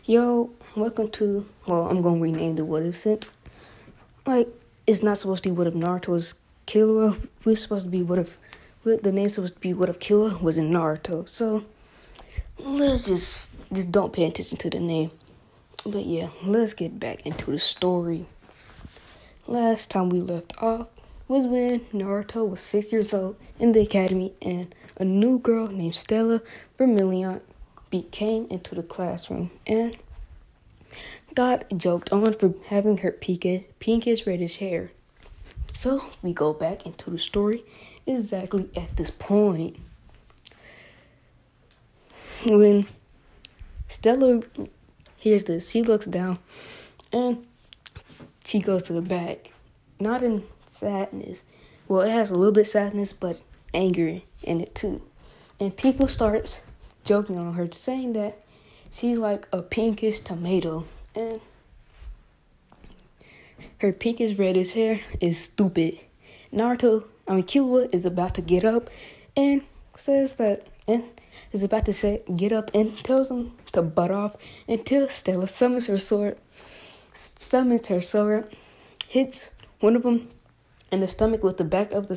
Yo, welcome to, well, I'm gonna rename the what if since, like, it's not supposed to be what if Naruto was killua. We're supposed to be the name's supposed to be what if killua was in Naruto. So, let's just don't pay attention to the name. But yeah, let's get back into the story. Last time we left off was when Naruto was 6 years old in the academy and a new girl named Stella Vermilion came into the classroom and got joked on for having her pinkish reddish hair. So we go back into the story exactly at this point. When Stella hears this, she looks down and she goes to the back. Not in sadness. Well, it has a little bit of sadness, but anger in it too. And people start joking on her, saying that she's like a pinkish tomato. And her pinkish reddish hair is stupid. Killua is about to get up and get up and tells him to butt off until Stella summons her sword, hits one of them in the stomach with the back end of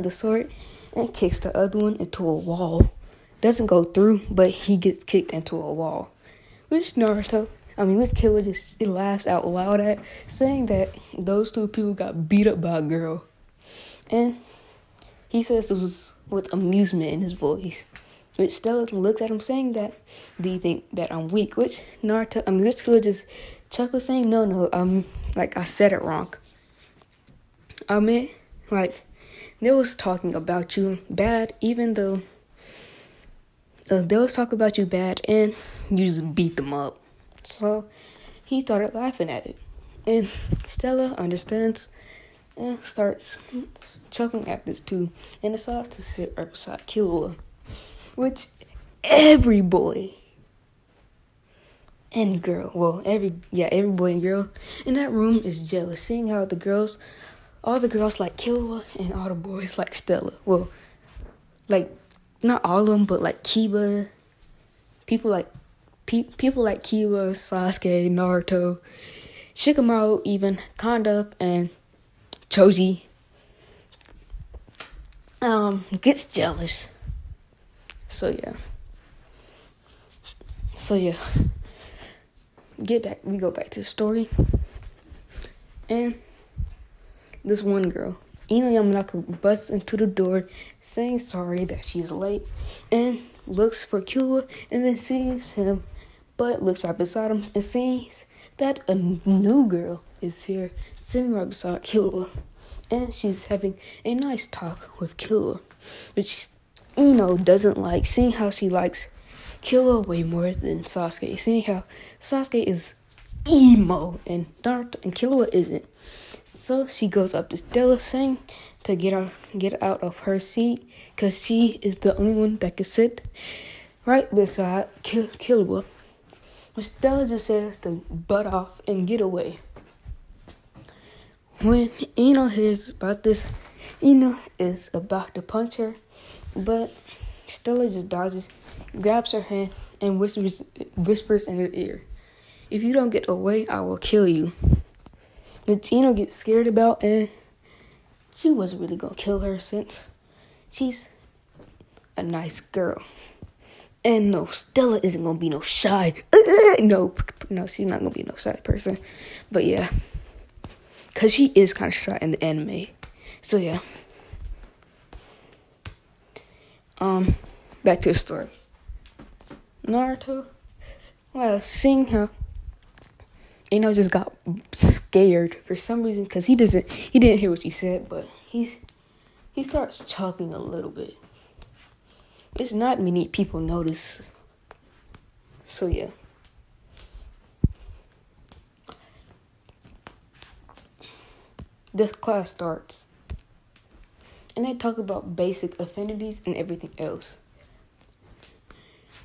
the sword, and kicks the other one into a wall. Doesn't go through, but he gets kicked into a wall. Which Killua just laughs out loud at, saying that those two people got beat up by a girl. And he says it was with amusement in his voice. Which Stella looks at him saying that, do you think that I'm weak? Which Killua just chuckles saying, no, I said it wrong. They was talking about you bad, even though they was talking about you bad and you just beat them up. So he started laughing at it. And Stella understands and starts chuckling at this too. And decides to sit right beside Killua. Which every boy and girl, every boy and girl in that room is jealous, seeing how all the girls like Killua and all the boys like Stella. Well, not all of them, but like Kiba, people like Kiba, Sasuke, Naruto, Shikamaru, even kind of, and Choji gets jealous. So yeah. We go back to the story. And this one girl, Ino Yamanaka, busts into the door saying sorry that she's late and looks for Killua and then sees him, but looks right beside him and sees that a new girl is here sitting right beside Killua. And she's having a nice talk with Killua, which Ino doesn't like, seeing how she likes Killua way more than Sasuke, seeing how Sasuke is emo and Naruto and Killua isn't. So she goes up to Stella saying to get out of her seat because she is the only one that can sit right beside Killua. But Stella just says to butt off and get away. When Ino hears about this, Ino is about to punch her, but Stella just dodges, grabs her hand, and whispers in her ear, "If you don't get away, I will kill you." But Ino gets scared about, and she wasn't really gonna kill her since she's a nice girl. And no, Stella isn't gonna be no shy. No, she's not gonna be no shy person. But yeah, cause she is kind of shy in the anime. So yeah. Back to the story. Naruto, seeing her, Ino just got scared for some reason because he didn't hear what she said, but he starts chuckling a little bit. It's not many people notice. So yeah. The class starts. And they talk about basic affinities and everything else.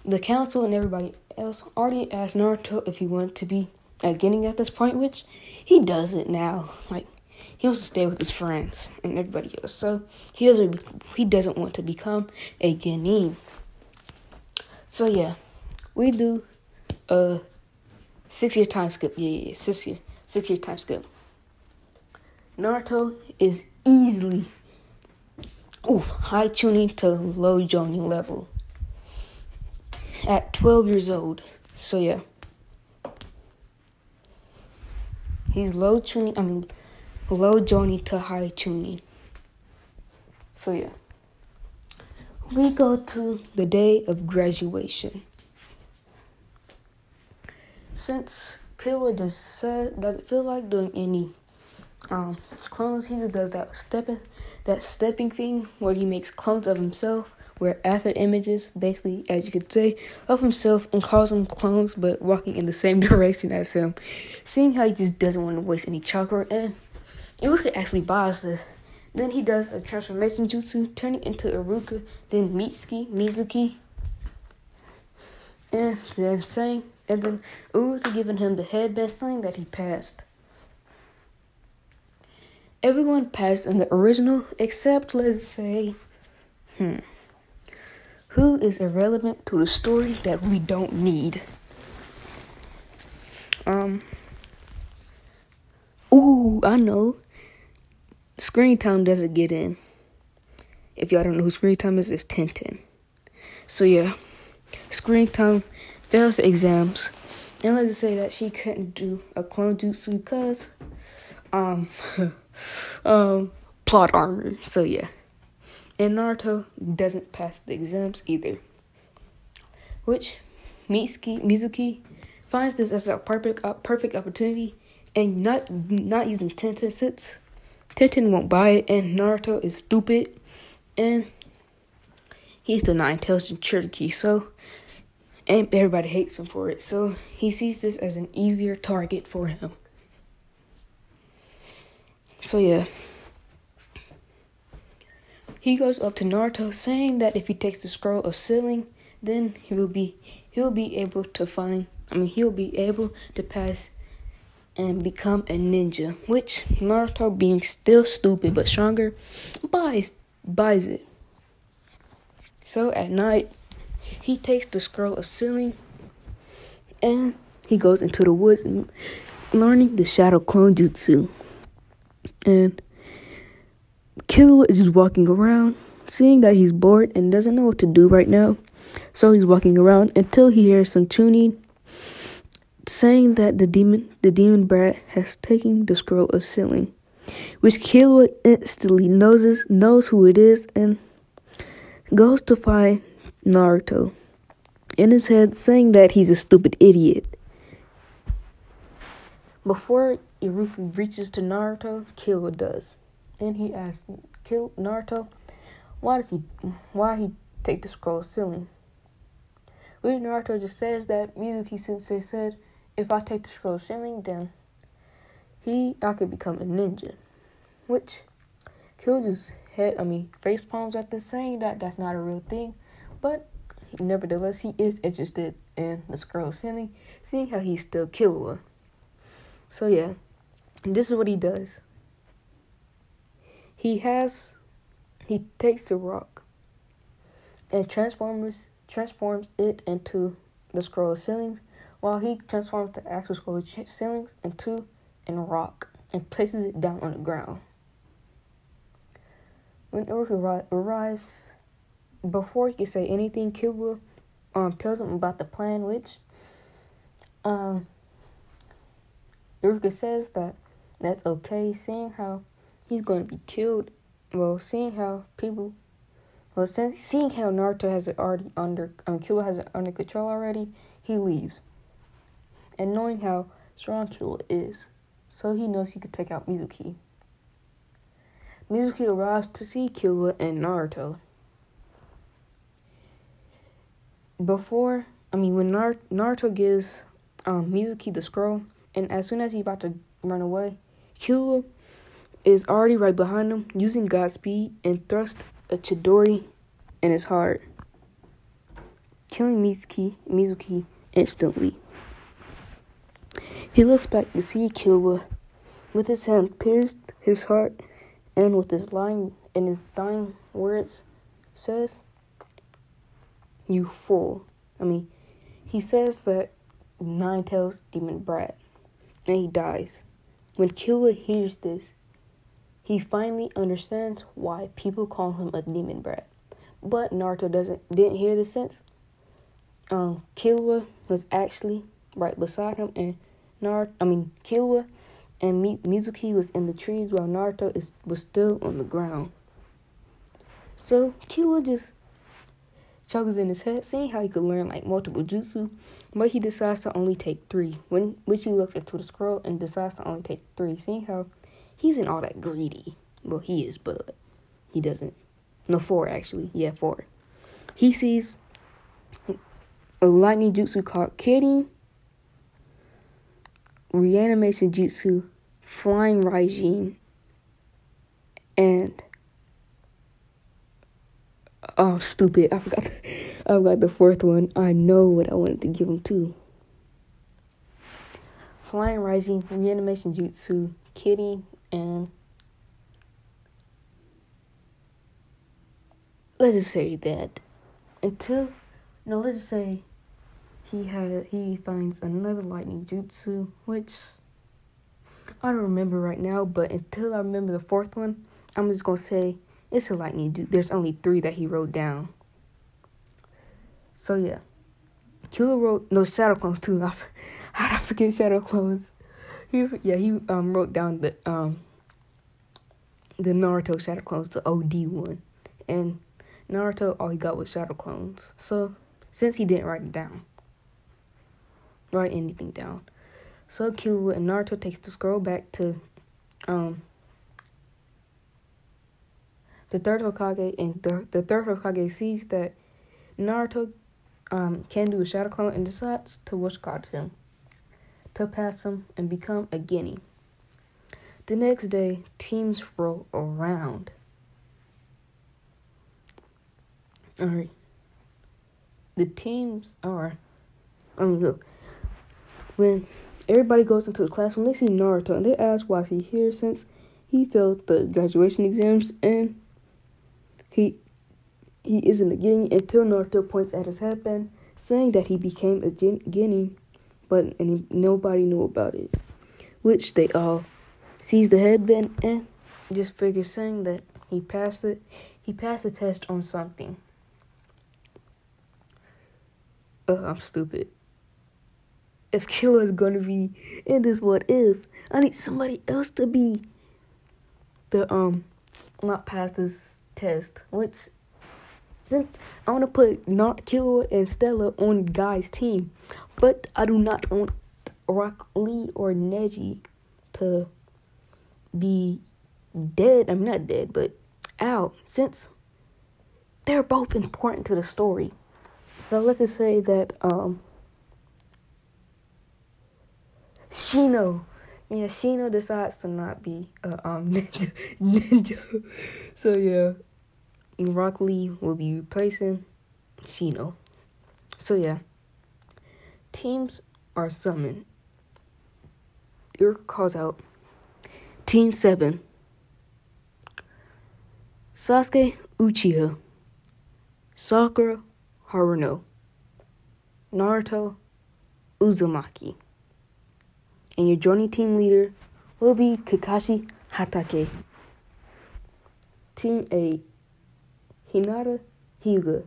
The council and everybody else already asked Naruto if he wanted to be a Genin at this point, which he doesn't now. He wants to stay with his friends and everybody else. So he doesn't want to become a Genin. So yeah, we do 6-year time skip. Yeah, 6-year time skip. Naruto is easily high tuning to low joining level at 12 years old. So yeah, he's low joining to high tuning. So yeah, we go to the day of graduation. Since killua doesn't feel like doing any clones, he just does that stepping thing where he makes clones of himself, where after images, basically, as you could say, of himself and calls them clones, but walking in the same direction as him. Seeing how he just doesn't want to waste any chakra, and Iruka actually buys this. Then he does a transformation jutsu, turning into Iruka, then Mizuki, and then Iruka giving him the headband, saying that he passed. Everyone passed in the original, except, let's say, who is irrelevant to the story that we don't need? I know. Screen time doesn't get in. If y'all don't know who screen time is, it's 10. So yeah, screen time fails the exams. And let's just say that she couldn't do a clone jutsu because, plot armor. So yeah. And Naruto doesn't pass the exams either. Which Mizuki finds this as a perfect opportunity, and not using Tenten since Tenten won't buy it, and Naruto is stupid, and he's the 9-tails Cherokee, and everybody hates him for it. So he sees this as an easier target for him. So yeah. He goes up to Naruto, saying that if he takes the scroll of sealing, then he'll be able to pass and become a ninja. Which Naruto, being still stupid but stronger, buys it. So at night, he takes the scroll of sealing, and he goes into the woods and learning the shadow clone jutsu. And Killua is just walking around, seeing that he's bored and doesn't know what to do right now. So he's walking around until he hears some tuning, saying that the demon brat has taken the scroll of sealing, which Killua instantly knows who it is, and goes to find Naruto in his head, saying that he's a stupid idiot. Before Iruka reaches to Naruto, Killua does. And he asks Naruto, why he take the scroll of sealing? Which Naruto just says that Mizuki Sensei said, if I take the scroll of sealing, then I could become a ninja. Which Killua just face palms at this, saying that that's not a real thing. But nevertheless, he is interested in the scroll of sealing, seeing how he's still Killua. So yeah, and this is what he does. He takes the rock and transforms it into the scroll of sealing, while he transforms the actual scroll of sealing into a rock and places it down on the ground. When Iruka arrives, before he can say anything, Killua tells him about the plan, which Iruka says that that's okay, seeing how he's going to be killed. Seeing how Naruto has it already Killua has it under control already, he leaves. And knowing how strong Killua is, so he knows he could take out Mizuki. Mizuki arrives to see Killua and Naruto. When Naruto gives Mizuki the scroll, and as soon as he's about to run away, Killua is already right behind him, using Godspeed, and thrust a Chidori in his heart, killing Mizuki instantly. He looks back to see Killua with his hand pierced his heart, and with his dying words says, "You fool." He says that Nine-Tails Demon Brat, and he dies. When Killua hears this, he finally understands why people call him a demon brat. But Naruto didn't hear this since Killua was actually right beside him, and Killua and Mizuki was in the trees while Naruto was still on the ground. So Killua just chuckles in his head, seeing how he could learn like multiple jutsu, but he decides to only take 3. Which he looks into the scroll and decides to only take 3, seeing how he isn't all that greedy. Well, he is, but he doesn't. No, 4 actually. Yeah, 4. He sees a lightning jutsu called Kidding, reanimation jutsu, flying Raijin, and oh, stupid! I forgot the 4th one. I know what I wanted to give him too. Flying Raijin, reanimation jutsu, Kidding, and let's just say that let's just say he finds another lightning jutsu, which I don't remember right now, but until I remember the 4th one, I'm just gonna say it's a lightning jutsu. There's only 3 that he wrote down. So yeah, Killua wrote Shadow Clones too. How'd I forget Shadow Clones? He wrote down the Naruto Shadow Clones, the OD one, and Naruto all he got was Shadow Clones. So since he didn't write anything down, so Killua and Naruto takes the scroll back to the 3rd Hokage, and the 3rd Hokage sees that Naruto can do a Shadow Clone and decides to guard him, to pass him and become a guinea. The next day, teams roll around. Alright. The teams are, look, when everybody goes into the classroom, they see Naruto and they ask why he's here, since he failed the graduation exams and he isn't a guinea, until Naruto points at his headband, saying that he became a guinea, but nobody knew about it. Which they all sees the headband and just figures, saying that he passed it. He passed the test on something. I'm stupid. If Killua is gonna be in this what if, I need somebody else to be not pass this test. Which, since I want to put not Killua and Stella on Guy's team, but I do not want Rock Lee or Neji to be dead. I'm not dead, but out, since they're both important to the story. So let's just say that Shino decides to not be ninja. So yeah, Rock Lee will be replacing Shino. So yeah, teams are summoned. Iruka calls out Team 7. Sasuke Uchiha, Sakura Haruno, Naruto Uzumaki. And your joining team leader will be Kakashi Hatake. Team 8, Hinata Hyuga,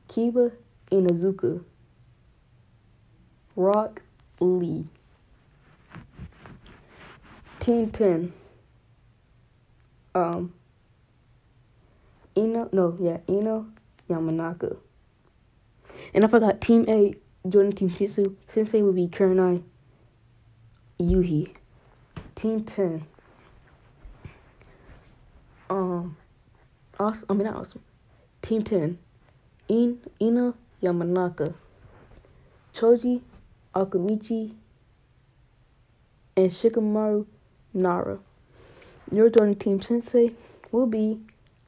Kiba Inazuka, Rock Lee. Team 10, Ino Yamanaka. And I forgot Team 8, joining Team Shisu, Sensei will be Kurenai Yuhi. Team 10, Team 10, Ino Yamanaka, Choji Akamichi, and Shikamaru Nara. Your joining Team Sensei will be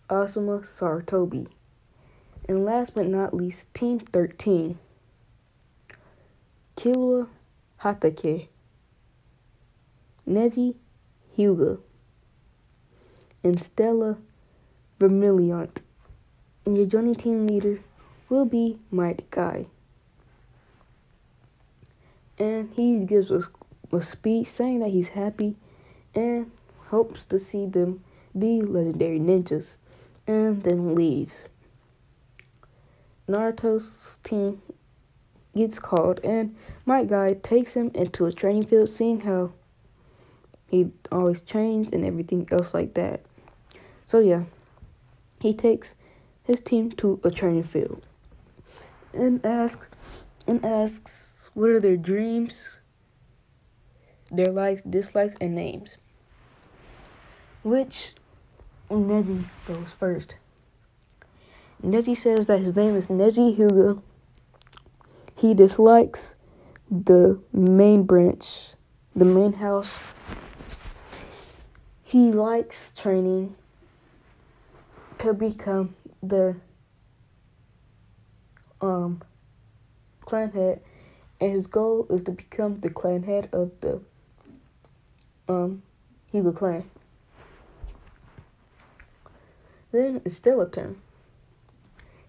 Asuma Saratobi. And last but not least, Team 13, Killua Hatake, Neji Hyuga, and Stella Vermilion. And your joining team leader will be Might Guy. And he gives us a speech saying that he's happy and hopes to see them be legendary ninjas, and then leaves. Naruto's team gets called, and my guy takes him into a training field, seeing how he always trains and everything else like that. So yeah, he takes his team to a training field and asks what are their dreams, their likes, dislikes, and names. Which Neji goes first. Neji says that his name is Neji Hyuga. He dislikes the main branch, the main house. He likes training to become the clan head, and his goal is to become the clan head of the Hyuga clan. Then it's Stella's turn.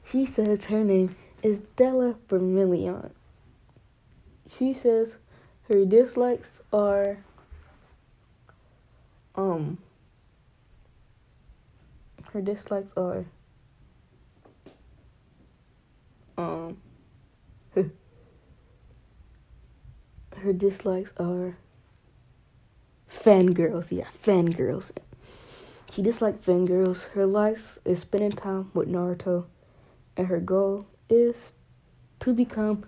She says her name is Stella Vermilion. She says her dislikes are her dislikes are her dislikes are fangirls. Yeah, fangirls. She dislikes fangirls. Her likes is spending time with Naruto, and her goal is to become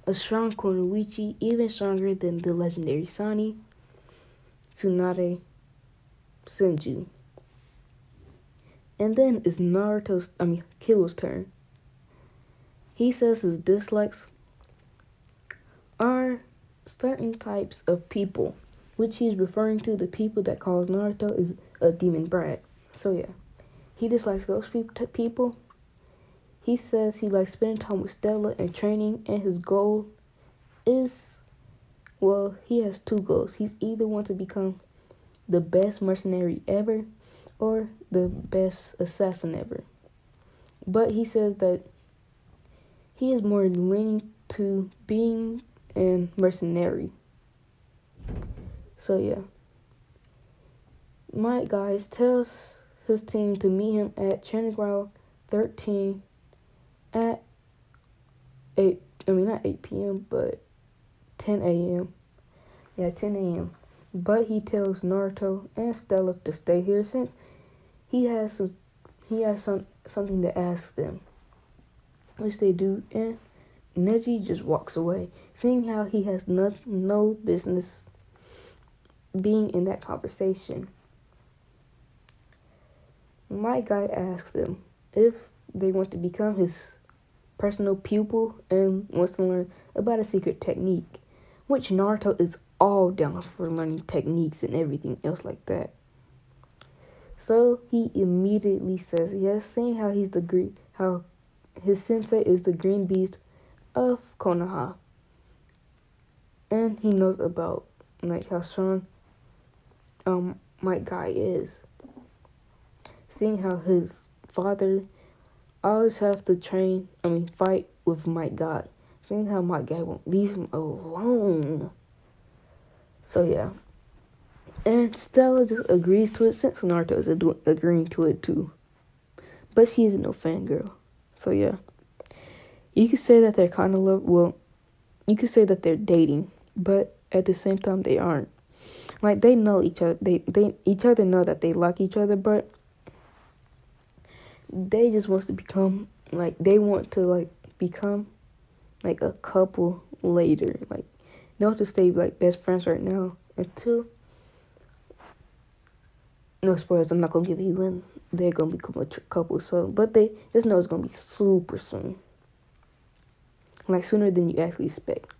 a strong Kunoichi, even stronger than the legendary Sani, Tsunade Senju. And then it's Killua's turn. He says his dislikes are certain types of people, which he's referring to the people that calls Naruto is a demon brat. So yeah, he dislikes those people. He says he likes spending time with Stella and training, and his goal is, well, he has two goals. He's either want to become the best mercenary ever or the best assassin ever. But he says that he is more leaning to being a mercenary. So yeah. My guys tells his team to meet him at training ground 13 at not 8 p.m., but 10 a.m. Yeah, 10 a.m. But he tells Naruto and Stella to stay here since he has something to ask them, which they do, and Neji just walks away, seeing how he has no business being in that conversation. My guy asks them if they want to become his personal pupil and wants to learn about a secret technique, which Naruto is all down for learning techniques and everything else like that. So he immediately says yes, saying how how his sensei is the green beast of Konoha, and he knows about how strong my guy is, seeing how his father always have to fight with my guy, seeing how my guy won't leave him alone. So yeah, and Stella just agrees to it since Naruto is agreeing to it too, but she isn't no fangirl. So yeah, you could say that they're kind of you could say that they're dating, but at the same time they aren't. Like, they know each other. They each other know that they like each other, but they just want to become become a couple later. Like, they want to stay best friends right now until, no spoilers, I'm not gonna give you when they're gonna become a couple. So, but they just know it's gonna be super soon, sooner than you actually expect.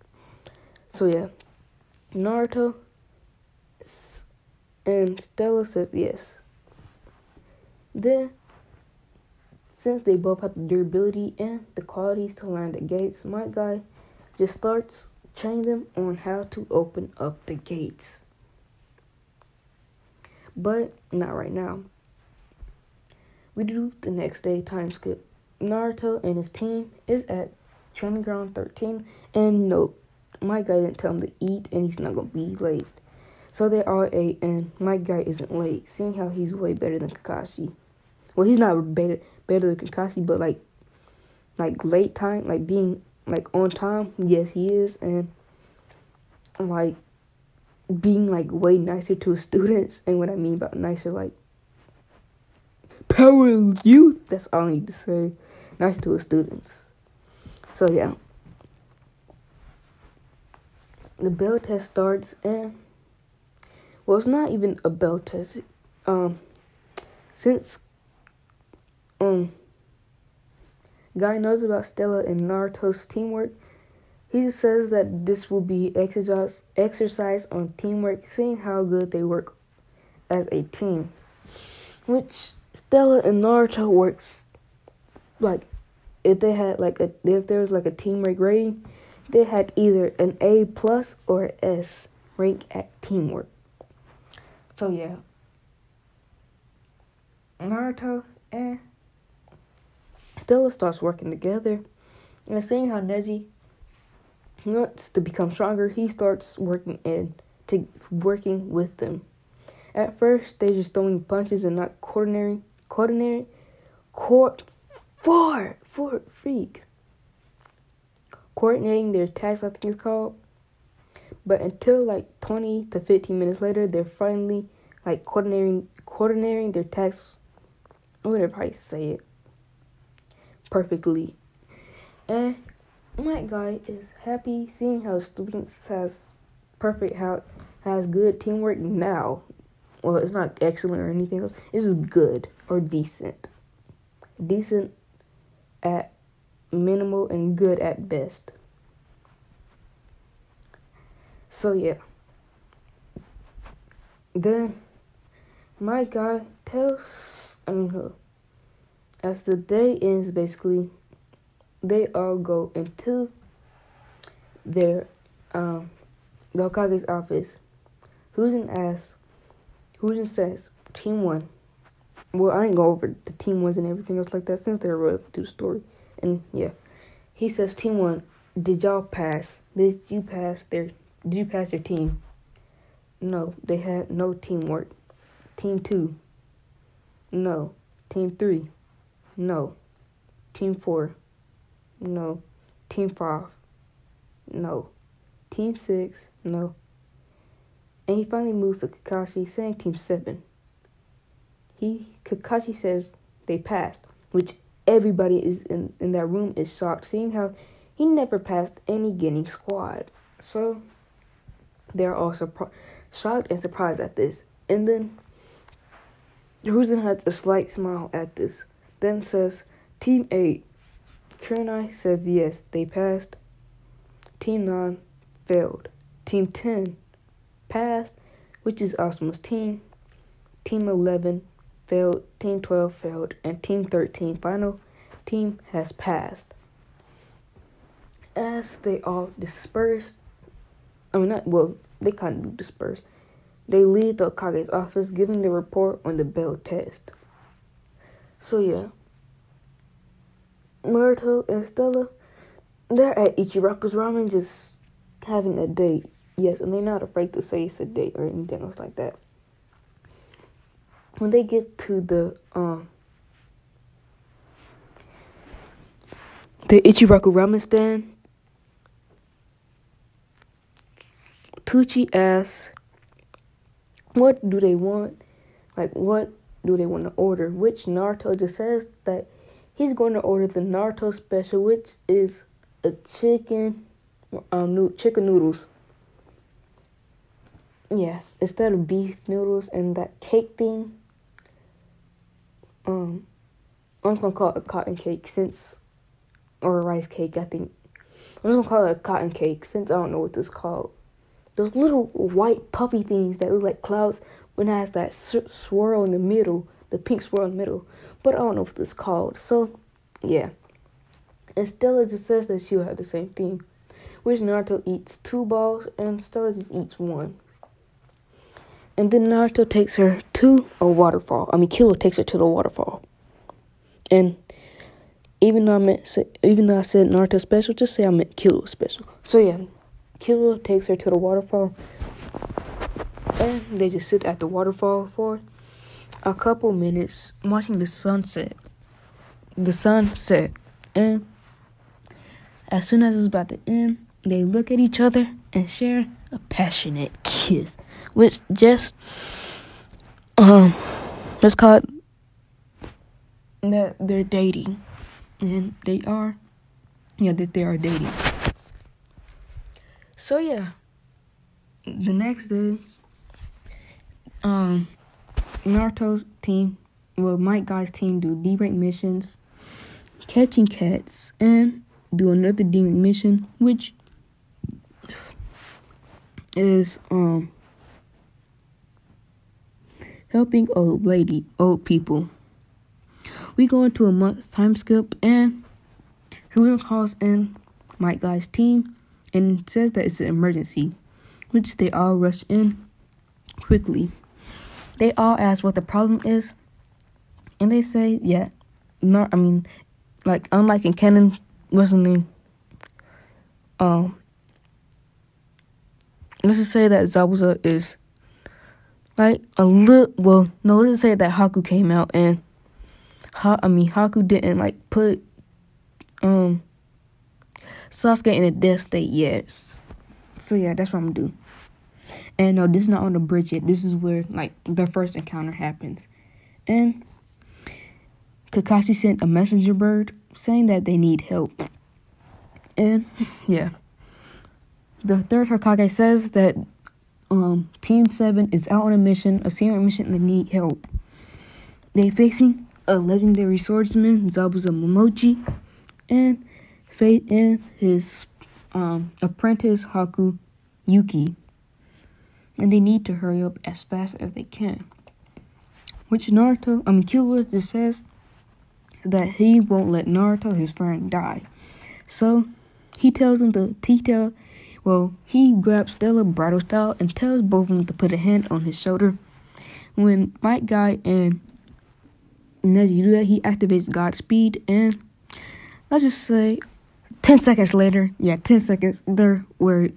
So yeah, Naruto and Stella says yes. Then, since they both have the durability and the qualities to learn the gates, my guy just starts training them on how to open up the gates. But not right now. We do the next day time skip. Naruto and his team is at training ground 13, and note, my guy didn't tell him to eat, and he's not gonna be late. So they all ate, and my guy isn't late, seeing how he's way better than Kakashi. Well, he's not better than Kakashi, but like late time, like being like on time, yes he is, and like being like way nicer to his students. And what I mean about nicer, like power youth, that's all I need to say. Nicer to his students. So yeah, the bell test starts, and well, it's not even a bell test. Since Guy knows about Stella and Naruto's teamwork, he says that this will be exercise on teamwork, seeing how good they work as a team. Which Stella and Naruto works like if there was like a teamwork rating, they had either an A+ or an S rank at teamwork. So yeah, Naruto and Stella starts working together, and seeing how Neji wants to become stronger, he starts working with them. At first, they're just throwing punches and not coordinating their attacks, I think it's called. But until like 20 to 15 minutes later, they're finally like coordinating their attacks, whatever I say it, perfectly. And my guy is happy seeing how students has good teamwork now. Well, it's not excellent or anything else. It's just good or decent. Decent at minimal and good at best. So yeah. Then my guy as the day ends, basically, they all go into their the Hokage's office. Hujin says, Team 1. Well, I ain't go over the Team 1s and everything else like that since they're related to the story. And yeah, he says, Team 1, did y'all pass? Did you pass your team? No, they had no teamwork. Team 2, no. Team 3, no. Team 4, no. Team 5, no. Team 6, no. And he finally moves to Kakashi, saying Team 7. Kakashi says they passed, which everybody is in that room is shocked, seeing how he never passed any Genin squad. So they're all shocked and surprised at this. And then Hiruzen has a slight smile at this. Then says, Team 8. Kurenai says yes, they passed. Team 9 failed. Team 10 passed, which is Asuma's team. Team 11 failed. Team 12 failed. And Team 13, final team, has passed. As they all disperse, they kind of disperse. They leave the Hokage's office, giving the report on the bell test. So yeah, Naruto and Stella, they're at Ichiraku's ramen just having a date. Yes, and they're not afraid to say it's a date or anything else like that. When they get to the Ichiraku ramen stand, Tucci asks, what do they want? Like, what do they want to order? Which Naruto just says that he's going to order the Naruto special, which is a chicken noodles. Yes, instead of beef noodles and that cake thing. I'm just gonna call it a cotton cake or a rice cake, I think. I'm just gonna call it a cotton cake since I don't know what this is called. Those little white puffy things that look like clouds when it has that swirl in the middle, the pink swirl in the middle. But I don't know what this is called. So, yeah. And Stella just says that she'll have the same thing. Which Naruto eats 2 balls and Stella just eats 1. And then Naruto takes her to a waterfall. Killua takes her to the waterfall. And even though I said Naruto special, just say I meant Killua special. So, yeah. Killua takes her to the waterfall, and they just sit at the waterfall for a couple minutes watching the sunset. The sun set, and as soon as it's about to end, they look at each other and share a passionate kiss, which just called that they're dating, and they are dating. So yeah, the next day, Naruto's team, Might Guy's team do D-rank missions, catching cats, and do another D-rank mission, which is helping old people. We go into a month's time skip, and Hero calls in Might Guy's team and says that it's an emergency, which they all rush in quickly. They all ask what the problem is, and they say, unlike in canon, what's the name? Let's just say that Zabuza is like let's just say that Haku came out and Haku didn't put Sasuke in a death state yet. So yeah, that's what I'm gonna do. And no, this is not on the bridge yet. This is where the first encounter happens. And Kakashi sent a messenger bird saying that they need help. And yeah. The third Hokage says that Team 7 is out on a secret mission, and they need help. They facing a legendary swordsman, Zabuza Momochi, and Fate and his apprentice Haku Yuki. And they need to hurry up as fast as they can. Which Killua just says that he won't let Naruto, his friend, die. So he tells him he grabs Stella bridal style and tells both of them to put a hand on his shoulder. When Might Guy and Neji do that, he activates Godspeed, and let's just say 10 seconds later, they're where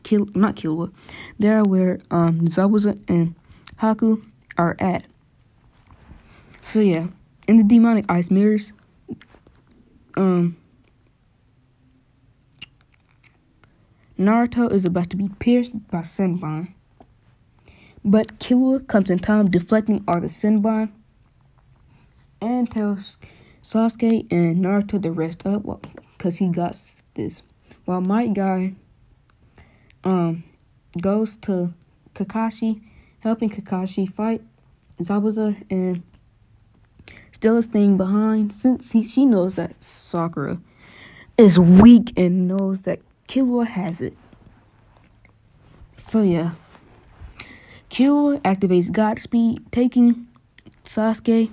Zabuza and Haku are at. So yeah, in the demonic ice mirrors, Naruto is about to be pierced by Senbon, but Killua comes in time, deflecting all the Senbon, and tells Sasuke and Naruto to rest up because he got this. While Might Guy goes to Kakashi, helping Kakashi fight Zabuza and Stella's staying behind since she knows that Sakura is weak and knows that Killua has it. So yeah, Killua activates Godspeed, taking Sasuke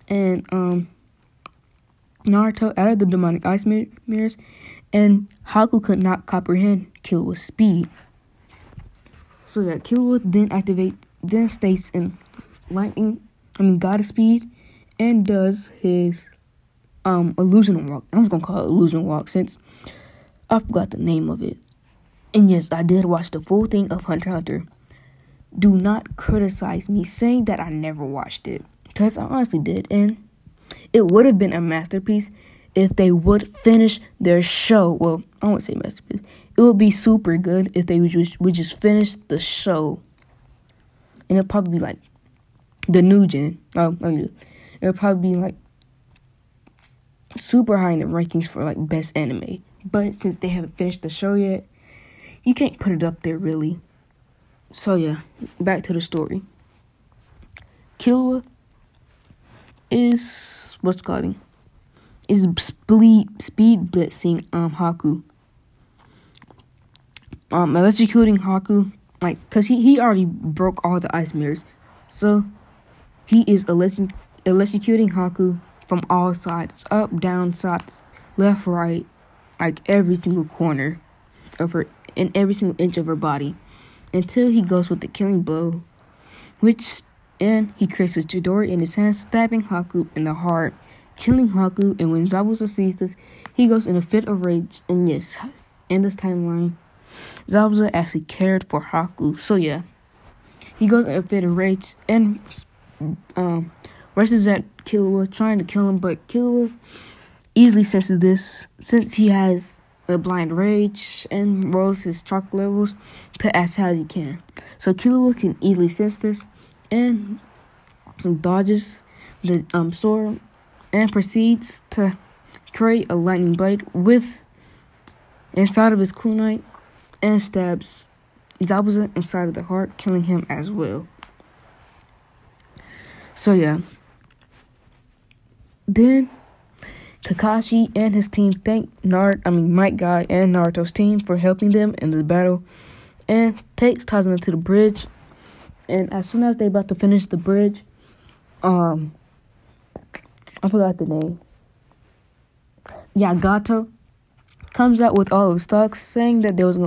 and Naruto out of the demonic ice mirrors, and Haku could not comprehend Killua's speed. So yeah, Killua then stays in Godspeed, and does his illusion walk. I'm just gonna call it illusion walk since I forgot the name of it. And yes, I did watch the full thing of Hunter x Hunter. Do not criticize me saying that I never watched it, because I honestly did, and it would have been a masterpiece if they would finish their show. Well, I won't say masterpiece. It would be super good if they would just finish the show. And it'll probably be like the new gen. It'll probably be super high in the rankings for best anime. But since they haven't finished the show yet, you can't put it up there really. So yeah, back to the story. Killua is speed blitzing Haku. Electrocuting Haku, cause he already broke all the ice mirrors. So he is electrocuting Haku from all sides, up, down, sides, left, right, every single corner of her, in every single inch of her body, until he goes with the killing blow, and he creates a Chidori in his hand, stabbing Haku in the heart, killing Haku. And when Zabuza sees this, he goes in a fit of rage. And yes, in this timeline, Zabuza actually cared for Haku. So yeah, he goes in a fit of rage and rushes at Killua, trying to kill him, but Killua easily senses this since he has a blind rage and rolls his chakra levels to as high as he can. So Killua can easily sense this and dodges the sword and proceeds to create a lightning blade with inside of his kunai and stabs Zabuza inside of the heart, killing him as well. So yeah. Then Kakashi and his team thank Might Guy and Naruto's team for helping them in the battle and takes Tazuna to the bridge. And as soon as they're about to finish the bridge, I forgot the name. Yeah, Gato comes out with all of his thoughts saying that he was